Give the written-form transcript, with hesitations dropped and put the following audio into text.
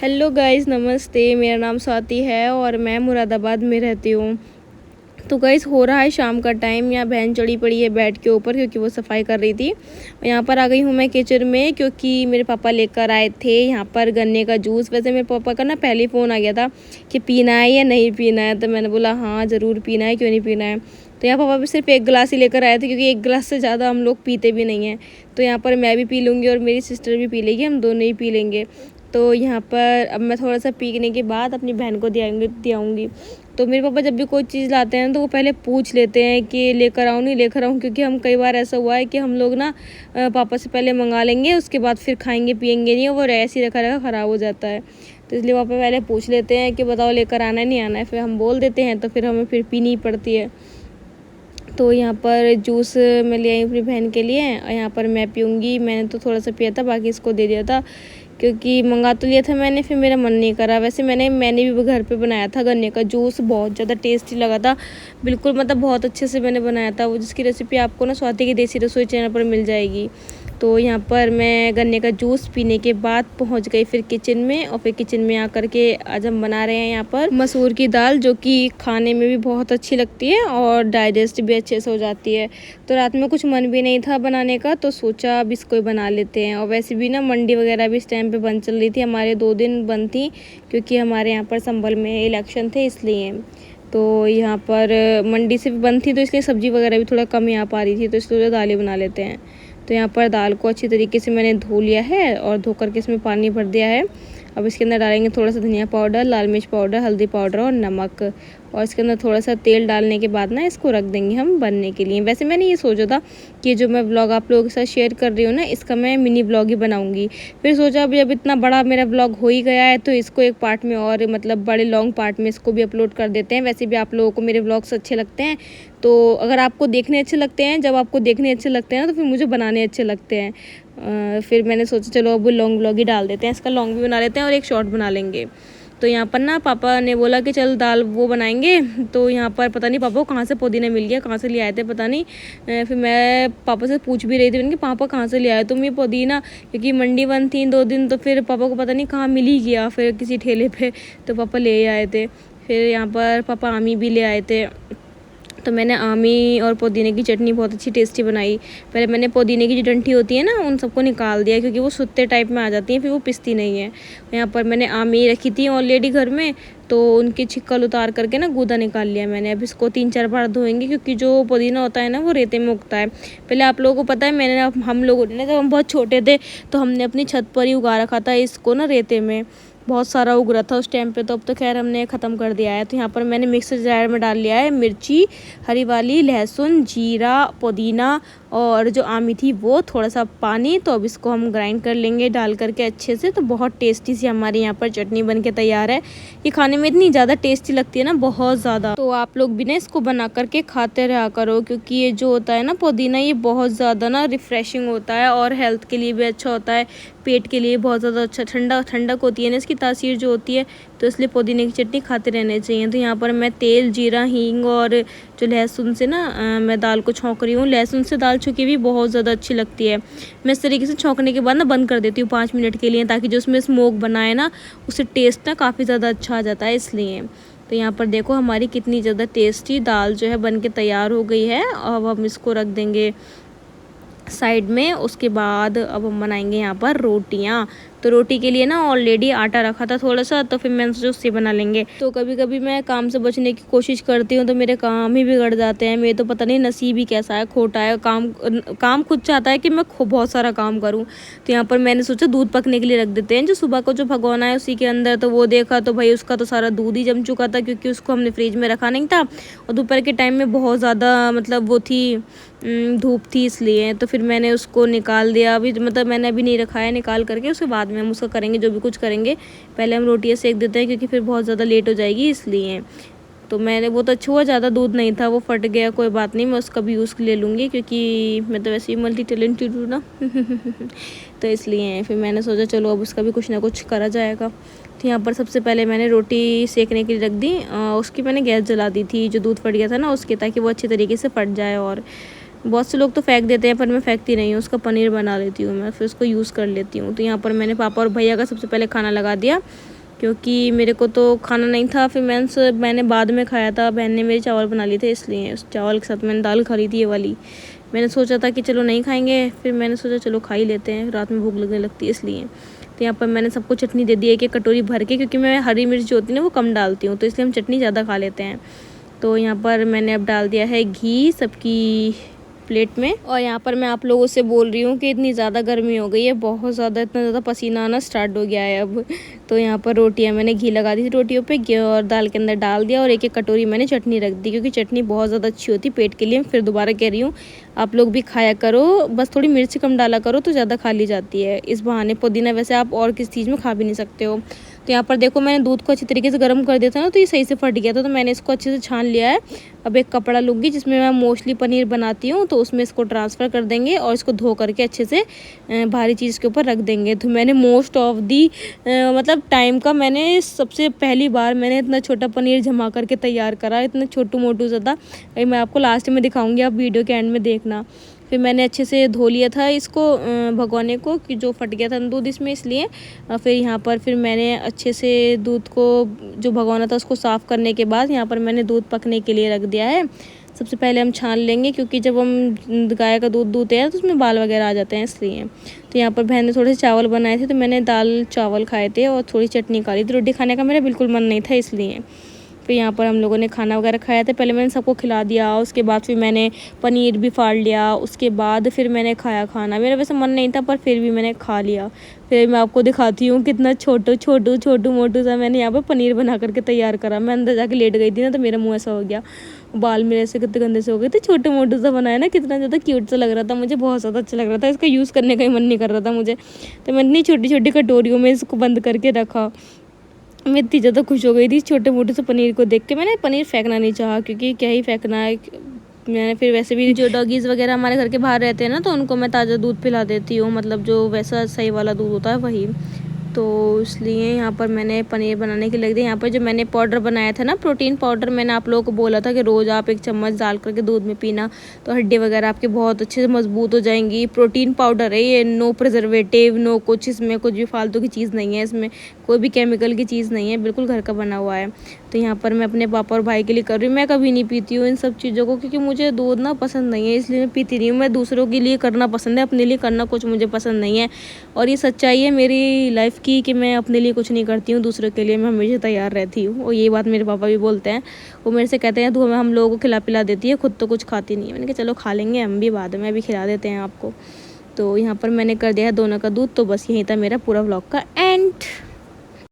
Hello guys, नमस्ते। मेरा नाम स्वाति है और मैं मुरादाबाद में रहती हूँ। तो गाइस, हो रहा है शाम का टाइम। यहाँ बहन चढ़ी पड़ी है बेड के ऊपर क्योंकि वो सफाई कर रही थी। यहाँ पर आ गई हूँ मैं किचन में क्योंकि मेरे पापा लेकर आए थे यहाँ पर गन्ने का जूस। वैसे मेरे पापा का ना पहले ही फ़ोन आ गया था कि पीना है या नहीं पीना है, तो मैंने बोला हाँ ज़रूर पीना है, क्यों नहीं पीना है। तो यहाँ पापा भी सिर्फ एक गिलास ही लेकर आए थे क्योंकि एक गिलास से ज़्यादा हम लोग पीते भी नहीं हैं। तो यहाँ पर मैं भी पी लूँगी और मेरी सिस्टर भी पी लेगी, हम दोनों ही पी लेंगे। तो यहाँ पर अब मैं थोड़ा सा पीने के बाद अपनी बहन को दियाऊँगी। तो मेरे पापा जब भी कोई चीज़ लाते हैं तो वो पहले पूछ लेते हैं कि लेकर आऊँ नहीं लेकर आऊँ, क्योंकि हम कई बार ऐसा हुआ है कि हम लोग ना पापा से पहले मंगा लेंगे, उसके बाद फिर खाएंगे पियेंगे नहीं, और वो ऐसे ही रखा रखा ख़राब हो जाता है। तो इसलिए पापा पहले पूछ लेते हैं कि बताओ लेकर आना है नहीं आना है, फिर हम बोल देते हैं तो फिर हमें फिर पीनी ही पड़ती है। तो यहाँ पर जूस मैं ले आई अपनी बहन के लिए और यहाँ पर मैं पीऊँगी। मैंने तो थोड़ा सा पिया था, बाकी इसको दे दिया था क्योंकि मंगा तो लिया था मैंने, फिर मेरा मन नहीं करा। वैसे मैंने भी घर पे बनाया था गन्ने का जूस, बहुत ज़्यादा टेस्टी लगा था। बिल्कुल मतलब बहुत अच्छे से मैंने बनाया था वो, जिसकी रेसिपी आपको ना स्वाति की देसी रसोई चैनल पर मिल जाएगी। तो यहाँ पर मैं गन्ने का जूस पीने के बाद पहुँच गई फिर किचन में, और फिर किचन में आकर के आज हम बना रहे हैं यहाँ पर मसूर की दाल, जो कि खाने में भी बहुत अच्छी लगती है और डाइजेस्ट भी अच्छे से हो जाती है। तो रात में कुछ मन भी नहीं था बनाने का, तो सोचा अब इसको ही बना लेते हैं। और वैसे भी ना मंडी वगैरह भी इस टाइम पे बंद चल रही थी, हमारे 2 दिन बंद थी क्योंकि हमारे यहाँ पर संभल में इलेक्शन थे इसलिए। तो यहाँ पर मंडी से भी बंद थी, तो इसलिए सब्ज़ी वगैरह भी थोड़ा कम यहाँ पर आ रही थी, तो इसलिए दाल ही बना लेते हैं। तो यहाँ पर दाल को अच्छी तरीके से मैंने धो लिया है और धो करके इसमें पानी भर दिया है। अब इसके अंदर डालेंगे थोड़ा सा धनिया पाउडर, लाल मिर्च पाउडर, हल्दी पाउडर और नमक, और इसके अंदर थोड़ा सा तेल डालने के बाद ना इसको रख देंगे हम बनने के लिए। वैसे मैंने ये सोचा था कि जो मैं व्लॉग आप लोगों के साथ शेयर कर रही हूँ ना, इसका मैं मिनी व्लॉग ही बनाऊँगी। फिर सोचा अब जब इतना बड़ा मेरा व्लॉग हो ही गया है तो इसको एक पार्ट में और मतलब बड़े लॉन्ग पार्ट में इसको भी अपलोड कर देते हैं। वैसे भी आप लोगों को मेरे व्लॉग्स अच्छे लगते हैं, तो अगर आपको देखने अच्छे लगते हैं, जब आपको देखने अच्छे लगते हैं ना, तो फिर मुझे बनाने अच्छे लगते हैं। फिर मैंने सोचा चलो अब लॉन्ग व्लॉग ही डाल देते हैं, इसका लॉन्ग भी बना लेते हैं और एक शॉर्ट बना लेंगे। तो यहाँ पर ना पापा ने बोला कि चल दाल वो बनाएंगे, तो यहाँ पर पता नहीं पापा को कहाँ से पुदीना मिल गया, कहाँ से ले आए थे पता नहीं। फिर मैं पापा से पूछ भी रही थी, मैंने कि पापा कहाँ से ले आए तुम ये पुदीना, क्योंकि मंडी बंद थी 2 दिन, तो फिर पापा को पता नहीं कहाँ मिल ही गया फिर किसी ठेले पे, तो पापा ले आए थे। फिर यहाँ पर पापा आमी भी ले आए थे, तो मैंने आमी और पुदीने की चटनी बहुत अच्छी टेस्टी बनाई। पहले मैंने पुदीने की जो डंठी होती है ना, उन सबको निकाल दिया क्योंकि वो सुत्ते टाइप में आ जाती हैं, फिर वो पिसती नहीं है। यहाँ पर मैंने आमी रखी थी ऑलरेडी घर में, तो उनकी छिक्कल उतार करके ना गूदा निकाल लिया मैंने। अब इसको 3-4 बार धोएंगे क्योंकि जो पुदीना होता है ना वो रेते में उगता है। पहले आप लोगों को पता है, हम लोगों ने जब हम बहुत छोटे थे तो हमने अपनी छत पर ही उगा रखा था इसको ना, रेते में बहुत सारा उग रहा था उस टाइम पे। तो अब तो खैर हमने ख़त्म कर दिया है। तो यहाँ पर मैंने मिक्सर जार में डाल लिया है मिर्ची हरी वाली, लहसुन, जीरा, पुदीना और जो आमी थी वो, थोड़ा सा पानी। तो अब इसको हम ग्राइंड कर लेंगे डाल करके अच्छे से। तो बहुत टेस्टी सी हमारे यहाँ पर चटनी बन के तैयार है। ये खाने में इतनी ज़्यादा टेस्टी लगती है ना, बहुत ज़्यादा। तो आप लोग भी ना इसको बना करके खाते रहा करो, क्योंकि ये जो होता है ना पुदीना, ये बहुत ज़्यादा ना रिफ़्रेशिंग होता है और हेल्थ के लिए भी अच्छा होता है, पेट के लिए बहुत ज़्यादा अच्छा, ठंडक होती है ना इसकी तासीर जो होती है, तो इसलिए पुदीने की चटनी खाते रहने चाहिए। तो यहाँ पर मैं तेल, जीरा, हींग और जो लहसुन से ना मैं दाल को छौंक रही हूँ। लहसुन से दाल छुकी भी बहुत ज़्यादा अच्छी लगती है। मैं इस तरीके से छौंकने के बाद ना बंद कर देती हूँ 5 मिनट के लिए, ताकि जो उसमें स्मोक बनाए ना उससे टेस्ट ना काफ़ी ज़्यादा अच्छा आ जाता है इसलिए। तो यहाँ पर देखो हमारी कितनी ज़्यादा टेस्टी दाल जो है बन के तैयार हो गई है। अब हम इसको रख देंगे साइड में। उसके बाद अब हम बनाएंगे यहाँ पर रोटियाँ। तो रोटी के लिए ना ऑलरेडी आटा रखा था थोड़ा सा, तो फिर मैंने सोचा उससे बना लेंगे। तो कभी कभी मैं काम से बचने की कोशिश करती हूँ तो मेरे काम ही बिगड़ जाते हैं। मेरे तो पता नहीं नसीब ही कैसा है, खोटा है। काम खुद चाहता है कि मैं बहुत सारा काम करूँ। तो यहाँ पर मैंने सोचा दूध पकने के लिए रख देते हैं, जो सुबह को जो भगोना है उसी के अंदर। तो वो देखा तो भाई उसका तो सारा दूध ही जम चुका था, क्योंकि उसको हमने फ्रिज में रखा नहीं था और दोपहर के टाइम में बहुत ज़्यादा मतलब वो थी, धूप थी इसलिए। तो फिर मैंने उसको निकाल दिया। अभी मतलब मैंने अभी नहीं रखा है, निकाल करके उसके बाद में हम उसका करेंगे जो भी कुछ करेंगे। पहले हम रोटियाँ सेक देते हैं क्योंकि फिर बहुत ज़्यादा लेट हो जाएगी इसलिए। तो मैंने वो तो अच्छा हुआ ज़्यादा दूध नहीं था, वो फट गया, कोई बात नहीं, मैं उसका भी यूज़ ले लूँगी क्योंकि मैं तो वैसे ही मल्टी टैलेंटेड हूँ ना। तो इसलिए फिर मैंने सोचा चलो अब उसका भी कुछ ना कुछ करा जाएगा। तो यहाँ पर सबसे पहले मैंने रोटी सेकने के लिए रख दी। उसकी मैंने गैस जला दी थी, जो दूध फट गया था ना उसके, ताकि वो अच्छी तरीके से फट जाए। और बहुत से लोग तो फेंक देते हैं, पर मैं फेंकती नहीं हूँ, उसका पनीर बना लेती हूँ मैं, फिर उसको यूज़ कर लेती हूँ। तो यहाँ पर मैंने पापा और भैया का सबसे पहले खाना लगा दिया। क्योंकि मेरे को तो खाना नहीं था। फिर मैंने बाद में खाया था, बहन ने मेरे चावल बना लिए थे, इसलिए उस चावल के साथ मैंने दाल खा ली थी ये वाली। मैंने सोचा था कि चलो नहीं खाएंगे, फिर मैंने सोचा चलो खा ही लेते हैं, रात में भूख लगने लगती है इसलिए। तो यहाँ पर मैंने सबको चटनी दे दी एक कटोरी भर के, क्योंकि मैं हरी मिर्च जो होती है ना वो कम डालती हूँ, तो इसलिए हम चटनी ज़्यादा खा लेते हैं। तो यहाँ पर मैंने अब डाल दिया है घी सबकी प्लेट में। और यहाँ पर मैं आप लोगों से बोल रही हूँ कि इतनी ज़्यादा गर्मी हो गई है, बहुत ज़्यादा, इतना ज़्यादा पसीना आना स्टार्ट हो गया है अब। तो यहाँ पर रोटियाँ मैंने घी लगा दी थी रोटियों पे, घी और दाल के अंदर डाल दिया, और एक कटोरी मैंने चटनी रख दी, क्योंकि चटनी बहुत ज़्यादा अच्छी होती है पेट के लिए। फिर दोबारा कह रही हूँ, आप लोग भी खाया करो, बस थोड़ी मिर्च कम डाला करो तो ज़्यादा खा ली जाती है। इस बहाने पुदीना वैसे आप और किस चीज़ में खा भी नहीं सकते हो। तो यहाँ पर देखो मैंने दूध को अच्छी तरीके से गर्म कर दिया था ना, तो ये सही से फट गया था, तो मैंने इसको अच्छे से छान लिया है। अब एक कपड़ा लूँगी जिसमें मैं मोस्टली पनीर बनाती हूँ, तो उसमें इसको ट्रांसफ़र कर देंगे और इसको धो करके अच्छे से भारी चीज़ के ऊपर रख देंगे। तो मैंने मोस्ट ऑफ दी मतलब टाइम का मैंने सबसे पहली बार मैंने इतना छोटा पनीर जमा करके तैयार करा, इतना छोटू मोटू ज़्यादा। मैं आपको लास्ट में दिखाऊँगी, आप वीडियो के एंड में देखना। फिर मैंने अच्छे से धो लिया था इसको भगोने को, कि जो फट गया था दूध इसमें, इसलिए। फिर यहाँ पर फिर मैंने अच्छे से दूध को जो भगोना था उसको साफ़ करने के बाद यहाँ पर मैंने दूध पकने के लिए रख दिया है। सबसे पहले हम छान लेंगे, क्योंकि जब हम गाय का दूध दूहते हैं तो उसमें बाल वगैरह आ जाते हैं, इसलिए। तो यहाँ पर बहन ने थोड़े से चावल बनाए थे, तो मैंने दाल चावल खाए थे और थोड़ी चटनी खा ली थी। रोटी खाने का मेरा बिल्कुल मन नहीं था, इसलिए। फिर यहाँ पर हम लोगों ने खाना वगैरह खाया था, पहले मैंने सबको खिला दिया, उसके बाद फिर मैंने पनीर भी फाड़ लिया, उसके बाद फिर मैंने खाया खाना। मेरा वैसे मन नहीं था पर फिर भी मैंने खा लिया। फिर मैं आपको दिखाती हूँ कितना छोटू मोटू सा मैंने यहाँ पर पनीर बना करके तैयार करा। मैं अंदर जाके लेट गई थी ना, तो मेरा मुँह ऐसा हो गया, बाल मेरे ऐसे कितने गंदे से हो गए थे। छोटू मोटू सा बनाया ना, कितना ज़्यादा क्यूट सा लग रहा था, मुझे बहुत ज़्यादा अच्छा लग रहा था। इसका यूज़ करने का ही मन नहीं कर रहा था मुझे, तो मैंने इतनी छोटी छोटी कटोरियों में इसको बंद करके रखा। मैं इतनी ज़्यादा खुश हो गई थी छोटे मोटे से पनीर को देख के। मैंने पनीर फेंकना नहीं चाहा, क्योंकि क्या ही फेंकना है। मैंने फिर वैसे भी जो डॉगीज़ वगैरह हमारे घर के बाहर रहते हैं ना, तो उनको मैं ताज़ा दूध पिला देती हूँ, मतलब जो वैसा सही वाला दूध होता है वही। तो इसलिए यहाँ पर मैंने पनीर बनाने के लग दी। यहाँ पर जो मैंने पाउडर बनाया था ना, प्रोटीन पाउडर, मैंने आप लोगों को बोला था कि रोज़ आप 1 चम्मच डाल करके दूध में पीना, तो हड्डी वगैरह आपके बहुत अच्छे से मजबूत हो जाएंगी। प्रोटीन पाउडर है ये, नो प्रिजर्वेटिव, नो कुछ, इसमें कुछ भी फालतू की चीज़ नहीं है, इसमें कोई भी केमिकल की चीज़ नहीं है, बिल्कुल घर का बना हुआ है। तो यहाँ पर मैं अपने पापा और भाई के लिए कर रही हूँ। मैं कभी नहीं पीती हूँ इन सब चीज़ों को, क्योंकि मुझे दूध ना पसंद नहीं है, इसलिए मैं पीती नहीं हूँ। मैं दूसरों के लिए करना पसंद है, अपने लिए करना कुछ मुझे पसंद नहीं है। और ये सच्चाई है मेरी लाइफ की, कि मैं अपने लिए कुछ नहीं करती हूँ, दूसरों के लिए मैं हमेशा तैयार रहती हूँ। और ये बात मेरे पापा भी बोलते हैं, वो मेरे से कहते हैं तू हम लोगों को खिला पिला देती है, खुद तो कुछ खाती नहीं है। मैंने कहा चलो खा लेंगे हम भी, बाद में अभी खिला देते हैं आपको। तो यहाँ पर मैंने कर दिया है दोनों का दूध। तो बस यही था मेरा पूरा व्लॉग का एंड।